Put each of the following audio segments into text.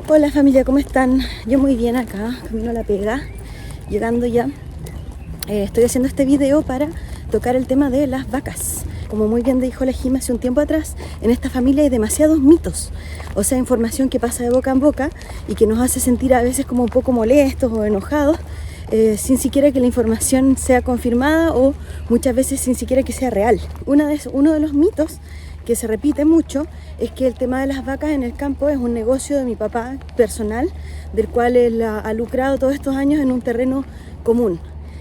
Hola familia, ¿cómo están? Yo muy bien acá, camino a la pega, llegando ya. Estoy haciendo este video para tocar el tema de las vacas. Como muy bien dijo la Jima hace un tiempo atrás, en esta familia hay demasiados mitos. O sea, información que pasa de boca en boca y que nos hace sentir a veces como un poco molestos o enojados, sin siquiera que la información sea confirmada o muchas veces sin siquiera que sea real. Uno de los mitos que se repite mucho es que el tema de las vacas en el campo es un negocio de mi papá personal, del cual él ha lucrado todos estos años en un terreno común.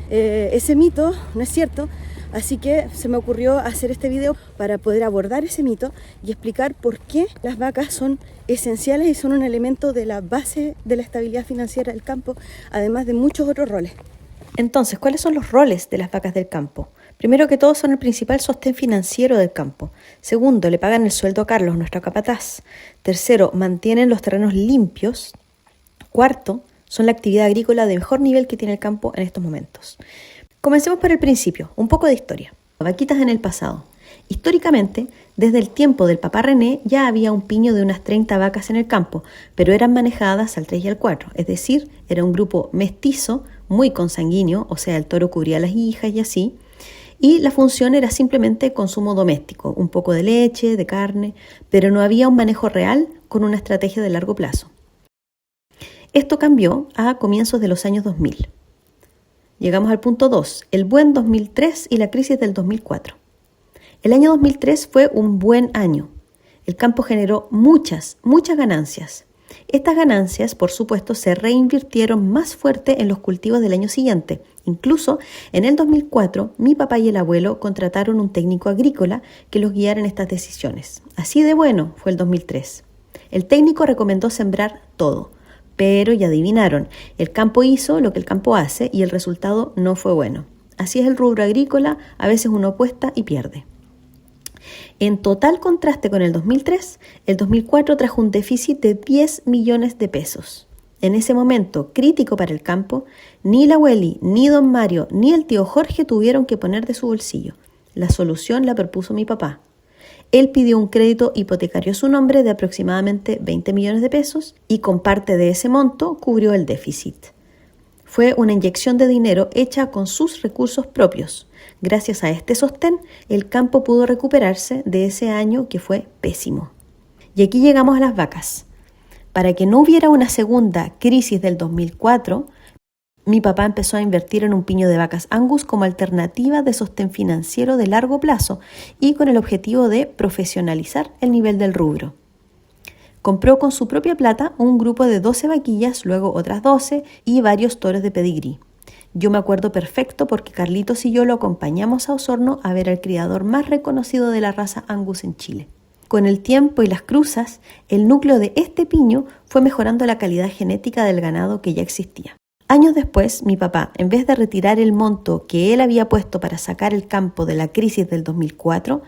Ese mito no es cierto, así que se me ocurrió hacer este video para poder abordar ese mito y explicar por qué las vacas son esenciales y son un elemento de la base de la estabilidad financiera del campo, además de muchos otros roles. Entonces, ¿cuáles son los roles de las vacas del campo? Primero que todo, son el principal sostén financiero del campo. Segundo, le pagan el sueldo a Carlos, nuestro capataz. Tercero, mantienen los terrenos limpios. Cuarto, son la actividad agrícola de mejor nivel que tiene el campo en estos momentos. Comencemos por el principio, un poco de historia. Vaquitas en el pasado. Históricamente, desde el tiempo del papá René ya había un piño de unas 30 vacas en el campo, pero eran manejadas al 3 y al 4, es decir, era un grupo mestizo, muy consanguíneo, o sea, el toro cubría a las hijas y así, y la función era simplemente consumo doméstico, un poco de leche, de carne, pero no había un manejo real con una estrategia de largo plazo. Esto cambió a comienzos de los años 2000. Llegamos al punto 2, el buen 2003 y la crisis del 2004. El año 2003 fue un buen año. El campo generó muchas ganancias. Estas ganancias, por supuesto, se reinvirtieron más fuerte en los cultivos del año siguiente. Incluso en el 2004, mi papá y el abuelo contrataron un técnico agrícola que los guiara en estas decisiones. Así de bueno fue el 2003. El técnico recomendó sembrar todo, pero ya adivinaron, el campo hizo lo que el campo hace y el resultado no fue bueno. Así es el rubro agrícola, a veces uno apuesta y pierde. En total contraste con el 2003, el 2004 trajo un déficit de 10 millones de pesos. En ese momento crítico para el campo, ni la abueli, ni don Mario, ni el tío Jorge tuvieron que poner de su bolsillo. La solución la propuso mi papá. Él pidió un crédito hipotecario a su nombre de aproximadamente 20 millones de pesos y con parte de ese monto cubrió el déficit. Fue una inyección de dinero hecha con sus recursos propios. Gracias a este sostén, el campo pudo recuperarse de ese año que fue pésimo. Y aquí llegamos a las vacas. Para que no hubiera una segunda crisis del 2004, mi papá empezó a invertir en un piño de vacas Angus como alternativa de sostén financiero de largo plazo y con el objetivo de profesionalizar el nivel del rubro. Compró con su propia plata un grupo de 12 vaquillas, luego otras 12 y varios toros de pedigrí. Yo me acuerdo perfecto porque Carlitos y yo lo acompañamos a Osorno a ver al criador más reconocido de la raza Angus en Chile. Con el tiempo y las cruzas, el núcleo de este piño fue mejorando la calidad genética del ganado que ya existía. Años después, mi papá, en vez de retirar el monto que él había puesto para sacar el campo de la crisis del 2004,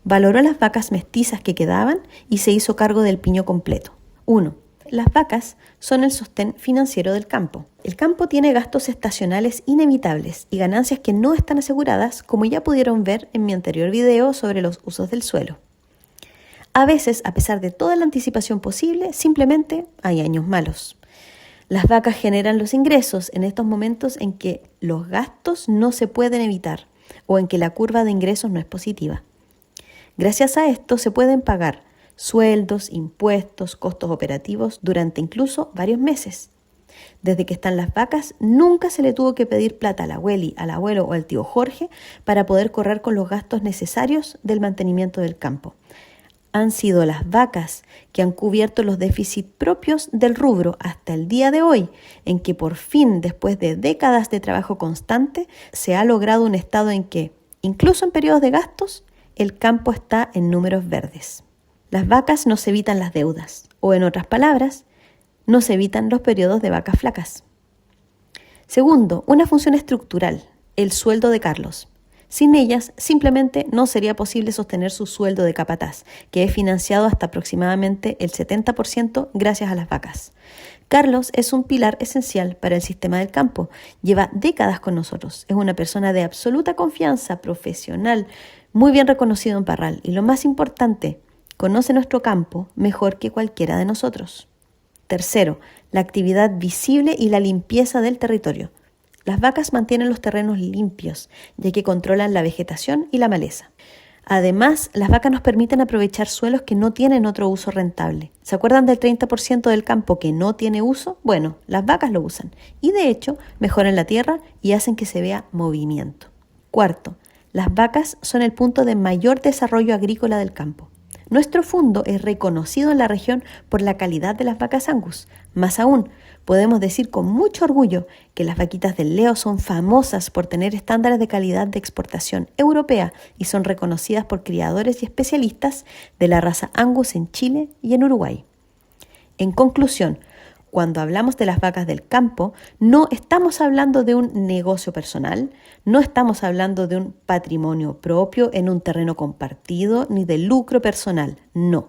valoró las vacas mestizas que quedaban y se hizo cargo del piño completo. 1. Las vacas son el sostén financiero del campo. El campo tiene gastos estacionales inevitables y ganancias que no están aseguradas, como ya pudieron ver en mi anterior video sobre los usos del suelo. A veces, a pesar de toda la anticipación posible, simplemente hay años malos. Las vacas generan los ingresos en estos momentos en que los gastos no se pueden evitar o en que la curva de ingresos no es positiva. Gracias a esto se pueden pagar sueldos, impuestos, costos operativos durante incluso varios meses. Desde que están las vacas, nunca se le tuvo que pedir plata a la abueli, al abuelo o al tío Jorge para poder correr con los gastos necesarios del mantenimiento del campo. Han sido las vacas que han cubierto los déficits propios del rubro hasta el día de hoy, en que por fin, después de décadas de trabajo constante, se ha logrado un estado en que, incluso en periodos de gastos, el campo está en números verdes. Las vacas nos evitan las deudas, o en otras palabras, nos evitan los periodos de vacas flacas. Segundo, una función estructural, el sueldo de Carlos. Sin ellas, simplemente no sería posible sostener su sueldo de capataz, que es financiado hasta aproximadamente el 70% gracias a las vacas. Carlos es un pilar esencial para el sistema del campo. Lleva décadas con nosotros. Es una persona de absoluta confianza, profesional, muy bien reconocido en Parral. Y lo más importante, conoce nuestro campo mejor que cualquiera de nosotros. Tercero, la actividad visible y la limpieza del territorio. Las vacas mantienen los terrenos limpios, ya que controlan la vegetación y la maleza. Además, las vacas nos permiten aprovechar suelos que no tienen otro uso rentable. ¿Se acuerdan del 30% del campo que no tiene uso? Bueno, las vacas lo usan y de hecho mejoran la tierra y hacen que se vea movimiento. Cuarto, las vacas son el punto de mayor desarrollo agrícola del campo. Nuestro fundo es reconocido en la región por la calidad de las vacas Angus. Más aún, podemos decir con mucho orgullo que las vaquitas del Leo son famosas por tener estándares de calidad de exportación europea y son reconocidas por criadores y especialistas de la raza Angus en Chile y en Uruguay. En conclusión, cuando hablamos de las vacas del campo, no estamos hablando de un negocio personal, no estamos hablando de un patrimonio propio en un terreno compartido, ni de lucro personal, no.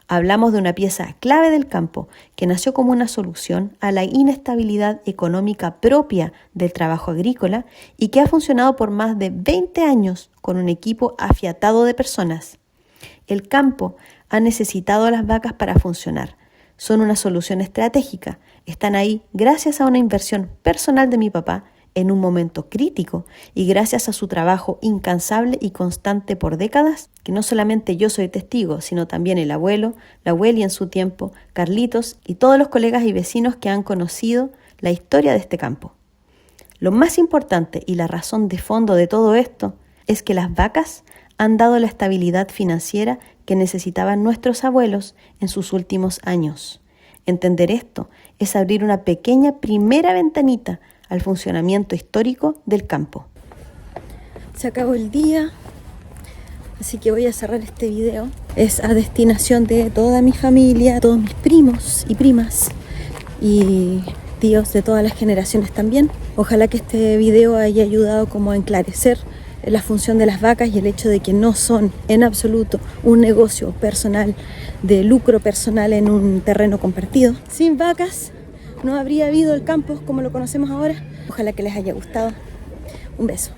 Hablamos de una pieza clave del campo que nació como una solución a la inestabilidad económica propia del trabajo agrícola y que ha funcionado por más de 20 años con un equipo afiatado de personas. El campo ha necesitado a las vacas para funcionar. Son una solución estratégica. Están ahí gracias a una inversión personal de mi papá en un momento crítico y gracias a su trabajo incansable y constante por décadas, que no solamente yo soy testigo, sino también el abuelo, la abuela y en su tiempo, Carlitos y todos los colegas y vecinos que han conocido la historia de este campo. Lo más importante y la razón de fondo de todo esto es que las vacas han dado la estabilidad financiera que necesitaban nuestros abuelos en sus últimos años. Entender esto es abrir una pequeña primera ventanita al funcionamiento histórico del campo. Se acabó el día, así que voy a cerrar este video. Es a destinación de toda mi familia, todos mis primos y primas y tíos de todas las generaciones también. Ojalá que este video haya ayudado como a enclarecer la función de las vacas y el hecho de que no son en absoluto un negocio personal de lucro personal en un terreno compartido. Sin vacas no habría habido el campo como lo conocemos ahora. Ojalá que les haya gustado. Un beso.